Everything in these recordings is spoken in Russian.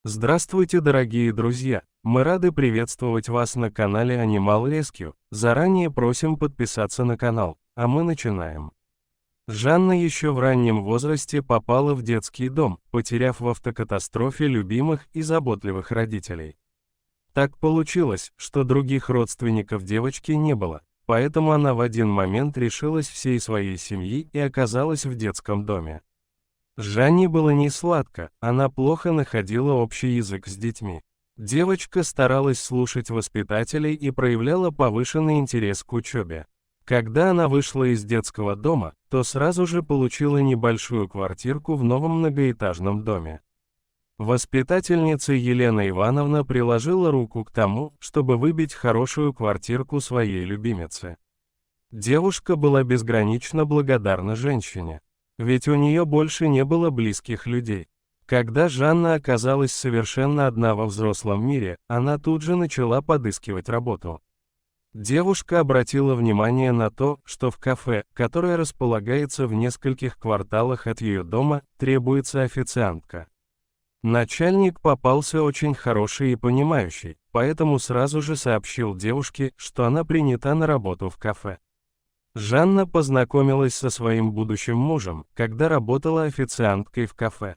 Здравствуйте, дорогие друзья! Мы рады приветствовать вас на канале Animal Rescue. Заранее просим подписаться на канал, а мы начинаем. Жанна еще в раннем возрасте попала в детский дом, потеряв в автокатастрофе любимых и заботливых родителей. Так получилось, что других родственников девочки не было, поэтому она в один момент лишилась всей своей семьи и оказалась в детском доме. Жанне было не сладко, она плохо находила общий язык с детьми. Девочка старалась слушать воспитателей и проявляла повышенный интерес к учебе. Когда она вышла из детского дома, то сразу же получила небольшую квартирку в новом многоэтажном доме. Воспитательница Елена Ивановна приложила руку к тому, чтобы выбить хорошую квартирку своей любимице. Девушка была безгранично благодарна женщине. Ведь у нее больше не было близких людей. Когда Жанна оказалась совершенно одна во взрослом мире, она тут же начала подыскивать работу. Девушка обратила внимание на то, что в кафе, которое располагается в нескольких кварталах от ее дома, требуется официантка. Начальник попался очень хороший и понимающий, поэтому сразу же сообщил девушке, что она принята на работу в кафе. Жанна познакомилась со своим будущим мужем, когда работала официанткой в кафе.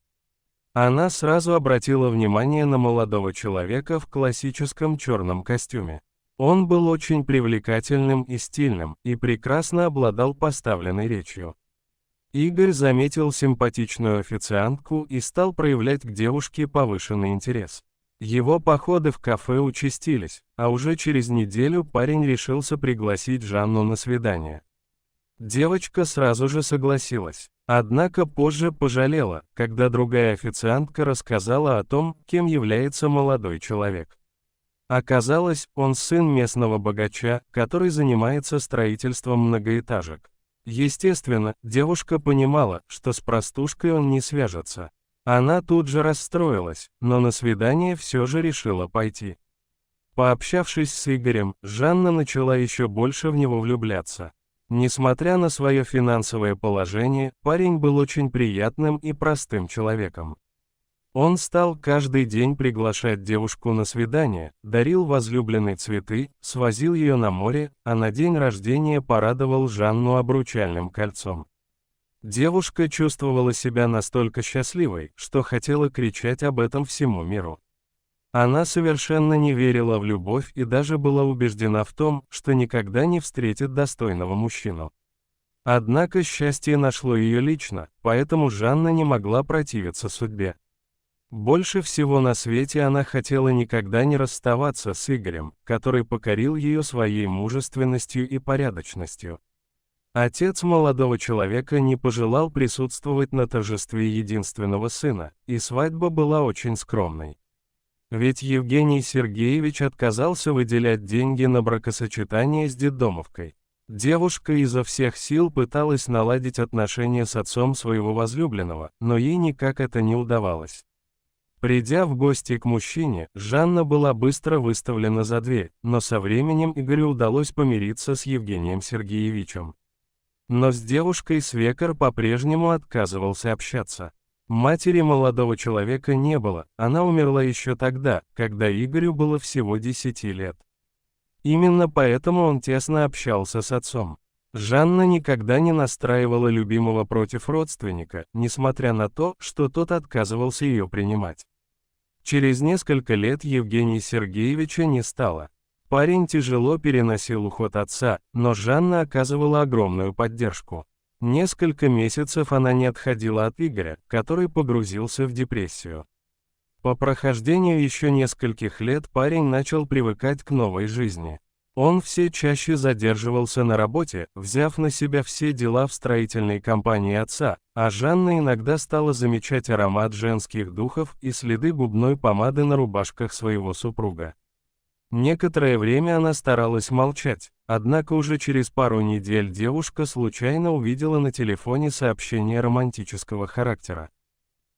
Она сразу обратила внимание на молодого человека в классическом черном костюме. Он был очень привлекательным и стильным, и прекрасно обладал поставленной речью. Игорь заметил симпатичную официантку и стал проявлять к девушке повышенный интерес. Его походы в кафе участились, а уже через неделю парень решился пригласить Жанну на свидание. Девочка сразу же согласилась, однако позже пожалела, когда другая официантка рассказала о том, кем является молодой человек. Оказалось, он сын местного богача, который занимается строительством многоэтажек. Естественно, девушка понимала, что с простушкой он не свяжется. Она тут же расстроилась, но на свидание все же решила пойти. Пообщавшись с Игорем, Жанна начала еще больше в него влюбляться. Несмотря на свое финансовое положение, парень был очень приятным и простым человеком. Он стал каждый день приглашать девушку на свидание, дарил возлюбленной цветы, свозил ее на море, а на день рождения порадовал Жанну обручальным кольцом. Девушка чувствовала себя настолько счастливой, что хотела кричать об этом всему миру. Она совершенно не верила в любовь и даже была убеждена в том, что никогда не встретит достойного мужчину. Однако счастье нашло ее лично, поэтому Жанна не могла противиться судьбе. Больше всего на свете она хотела никогда не расставаться с Игорем, который покорил ее своей мужественностью и порядочностью. Отец молодого человека не пожелал присутствовать на торжестве единственного сына, и свадьба была очень скромной. Ведь Евгений Сергеевич отказался выделять деньги на бракосочетание с детдомовкой. Девушка изо всех сил пыталась наладить отношения с отцом своего возлюбленного, но ей никак это не удавалось. Придя в гости к мужчине, Жанна была быстро выставлена за дверь, но со временем Игорю удалось помириться с Евгением Сергеевичем. Но с девушкой свекор по-прежнему отказывался общаться. Матери молодого человека не было, она умерла еще тогда, когда Игорю было всего 10 лет. Именно поэтому он тесно общался с отцом. Жанна никогда не настраивала любимого против родственника, несмотря на то, что тот отказывался ее принимать. Через несколько лет Евгения Сергеевича не стало. Парень тяжело переносил уход отца, но Жанна оказывала огромную поддержку. Несколько месяцев она не отходила от Игоря, который погрузился в депрессию. По прохождению еще нескольких лет парень начал привыкать к новой жизни. Он все чаще задерживался на работе, взяв на себя все дела в строительной компании отца, а Жанна иногда стала замечать аромат женских духов и следы губной помады на рубашках своего супруга. Некоторое время она старалась молчать, однако уже через пару недель девушка случайно увидела на телефоне сообщение романтического характера.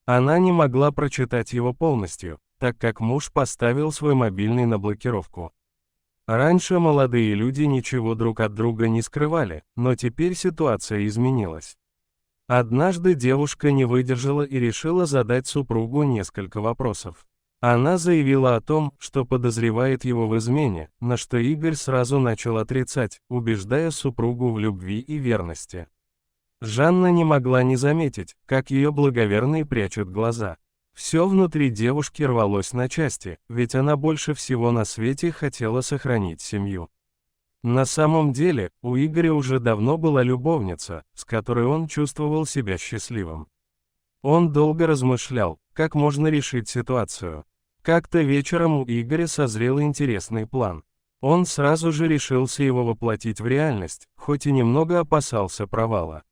Она не могла прочитать его полностью, так как муж поставил свой мобильный на блокировку. Раньше молодые люди ничего друг от друга не скрывали, но теперь ситуация изменилась. Однажды девушка не выдержала и решила задать супругу несколько вопросов. Она заявила о том, что подозревает его в измене, на что Игорь сразу начал отрицать, убеждая супругу в любви и верности. Жанна не могла не заметить, как ее благоверный прячет глаза. Все внутри девушки рвалось на части, ведь она больше всего на свете хотела сохранить семью. На самом деле, у Игоря уже давно была любовница, с которой он чувствовал себя счастливым. Он долго размышлял, как можно решить ситуацию. Как-то вечером у Игоря созрел интересный план. Он сразу же решился его воплотить в реальность, хоть и немного опасался провала.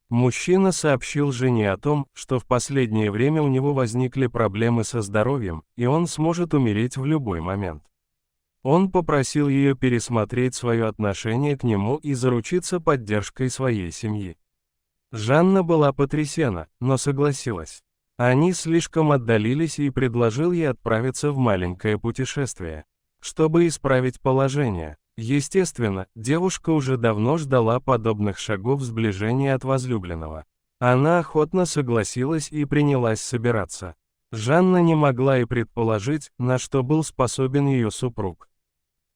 Мужчина сообщил жене о том, что в последнее время у него возникли проблемы со здоровьем, и он сможет умереть в любой момент. Он попросил ее пересмотреть свое отношение к нему и заручиться поддержкой своей семьи. Жанна была потрясена, но согласилась. Они слишком отдалились и предложил ей отправиться в маленькое путешествие, чтобы исправить положение. Естественно, девушка уже давно ждала подобных шагов сближения от возлюбленного. Она охотно согласилась и принялась собираться. Жанна не могла и предположить, на что был способен ее супруг.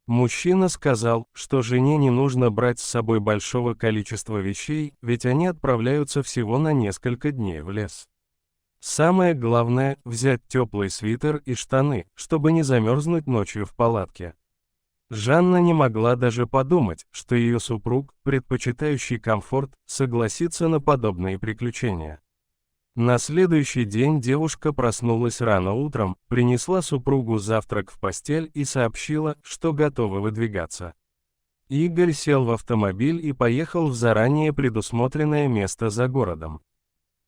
Мужчина сказал, что жене не нужно брать с собой большого количества вещей, ведь они отправляются всего на несколько дней в лес. Самое главное – взять теплый свитер и штаны, чтобы не замерзнуть ночью в палатке. Жанна не могла даже подумать, что ее супруг, предпочитающий комфорт, согласится на подобные приключения. На следующий день девушка проснулась рано утром, принесла супругу завтрак в постель и сообщила, что готова выдвигаться. Игорь сел в автомобиль и поехал в заранее предусмотренное место за городом.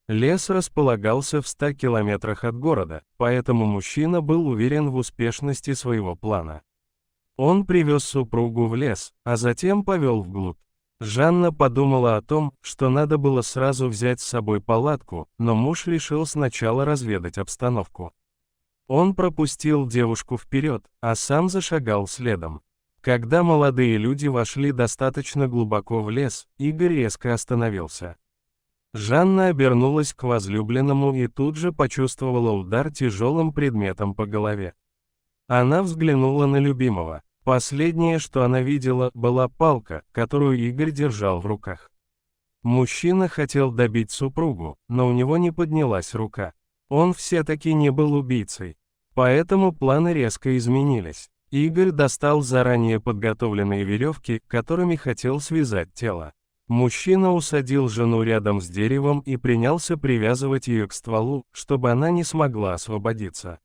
Лес располагался в 100 километрах от города, поэтому мужчина был уверен в успешности своего плана. Он привез супругу в лес, а затем повел вглубь. Жанна подумала о том, что надо было сразу взять с собой палатку, но муж решил сначала разведать обстановку. Он пропустил девушку вперед, а сам зашагал следом. Когда молодые люди вошли достаточно глубоко в лес, Игорь резко остановился. Жанна обернулась к возлюбленному и тут же почувствовала удар тяжелым предметом по голове. Она взглянула на любимого. Последнее, что она видела, была палка, которую Игорь держал в руках. Мужчина хотел добить супругу, но у него не поднялась рука. Он все-таки не был убийцей. Поэтому планы резко изменились. Игорь достал заранее подготовленные веревки, которыми хотел связать тело. Мужчина усадил жену рядом с деревом и принялся привязывать ее к стволу, чтобы она не смогла освободиться.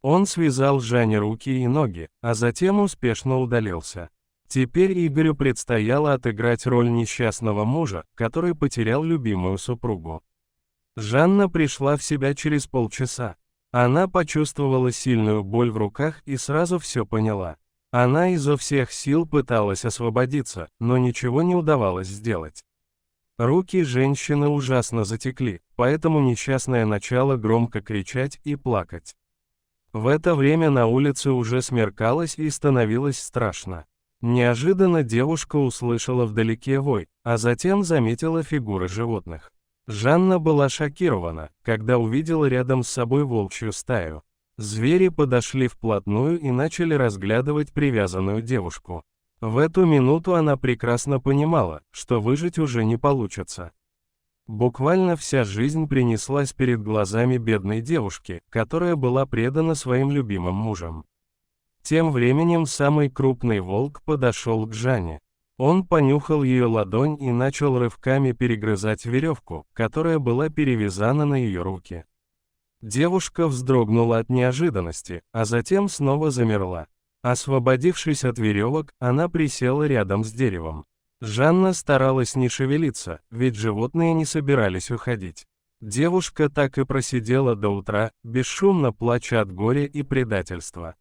Он связал Жанне руки и ноги, а затем успешно удалился. Теперь Игорю предстояло отыграть роль несчастного мужа, который потерял любимую супругу. Жанна пришла в себя через полчаса. Она почувствовала сильную боль в руках и сразу все поняла. Она изо всех сил пыталась освободиться, но ничего не удавалось сделать. Руки женщины ужасно затекли, поэтому несчастная начала громко кричать и плакать. В это время на улице уже смеркалось и становилось страшно. Неожиданно девушка услышала вдалеке вой, а затем заметила фигуры животных. Жанна была шокирована, когда увидела рядом с собой волчью стаю. Звери подошли вплотную и начали разглядывать привязанную девушку. В эту минуту она прекрасно понимала, что выжить уже не получится. Буквально вся жизнь принеслась перед глазами бедной девушки, которая была предана своим любимым мужем. Тем временем самый крупный волк подошел к Жанне. Он понюхал ее ладонь и начал рывками перегрызать веревку, которая была перевязана на ее руки. Девушка вздрогнула от неожиданности, а затем снова замерла. Освободившись от веревок, она присела рядом с деревом. Жанна старалась не шевелиться, ведь животные не собирались уходить. Девушка так и просидела до утра, бесшумно плача от горя и предательства.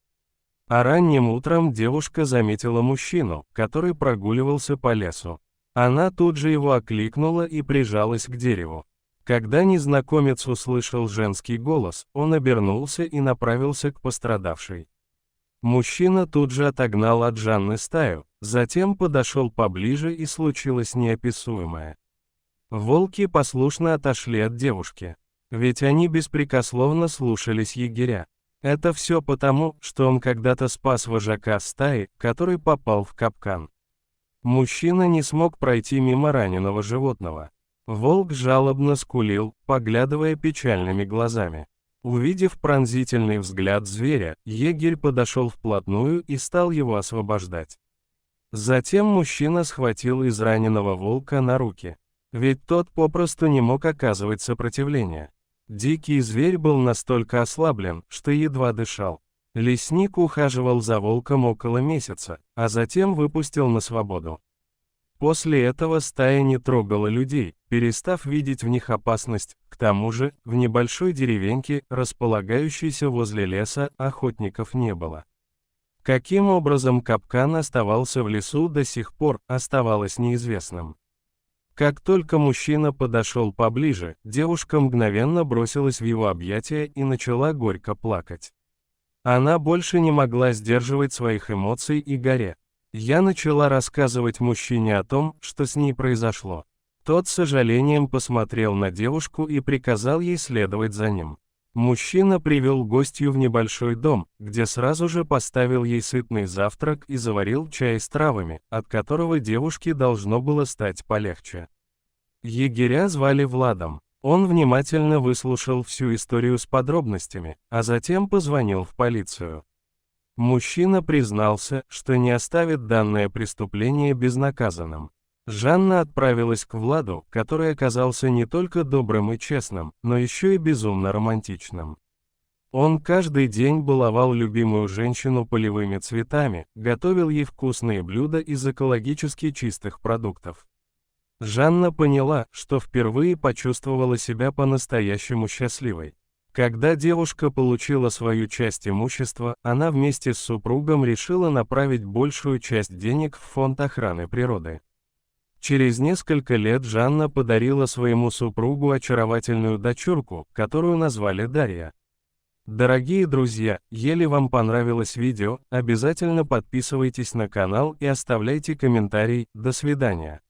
А ранним утром девушка заметила мужчину, который прогуливался по лесу. Она тут же его окликнула и прижалась к дереву. Когда незнакомец услышал женский голос, он обернулся и направился к пострадавшей. Мужчина тут же отогнал от Жанны стаю, затем подошел поближе и случилось неописуемое. Волки послушно отошли от девушки, ведь они беспрекословно слушались егеря. Это все потому, что он когда-то спас вожака стаи, который попал в капкан. Мужчина не смог пройти мимо раненого животного. Волк жалобно скулил, поглядывая печальными глазами. Увидев пронзительный взгляд зверя, егерь подошел вплотную и стал его освобождать. Затем мужчина схватил израненного волка на руки. Ведь тот попросту не мог оказывать сопротивление. Дикий зверь был настолько ослаблен, что едва дышал. Лесник ухаживал за волком около месяца, а затем выпустил на свободу. После этого стая не трогала людей, перестав видеть в них опасность. К тому же, в небольшой деревеньке, располагающейся возле леса, охотников не было. Каким образом капкан оставался в лесу до сих пор, оставалось неизвестным. Как только мужчина подошел поближе, девушка мгновенно бросилась в его объятия и начала горько плакать. Она больше не могла сдерживать своих эмоций и горе. Я начала рассказывать мужчине о том, что с ней произошло. Тот с сожалением посмотрел на девушку и приказал ей следовать за ним. Мужчина привел гостью в небольшой дом, где сразу же поставил ей сытный завтрак и заварил чай с травами, от которого девушке должно было стать полегче. Егеря звали Владом. Он внимательно выслушал всю историю с подробностями, а затем позвонил в полицию. Мужчина признался, что не оставит данное преступление безнаказанным. Жанна отправилась к Владу, который оказался не только добрым и честным, но еще и безумно романтичным. Он каждый день баловал любимую женщину полевыми цветами, готовил ей вкусные блюда из экологически чистых продуктов. Жанна поняла, что впервые почувствовала себя по-настоящему счастливой. Когда девушка получила свою часть имущества, она вместе с супругом решила направить большую часть денег в фонд охраны природы. Через несколько лет Жанна подарила своему супругу очаровательную дочурку, которую назвали Дарья. Дорогие друзья, если вам понравилось видео, обязательно подписывайтесь на канал и оставляйте комментарий. До свидания.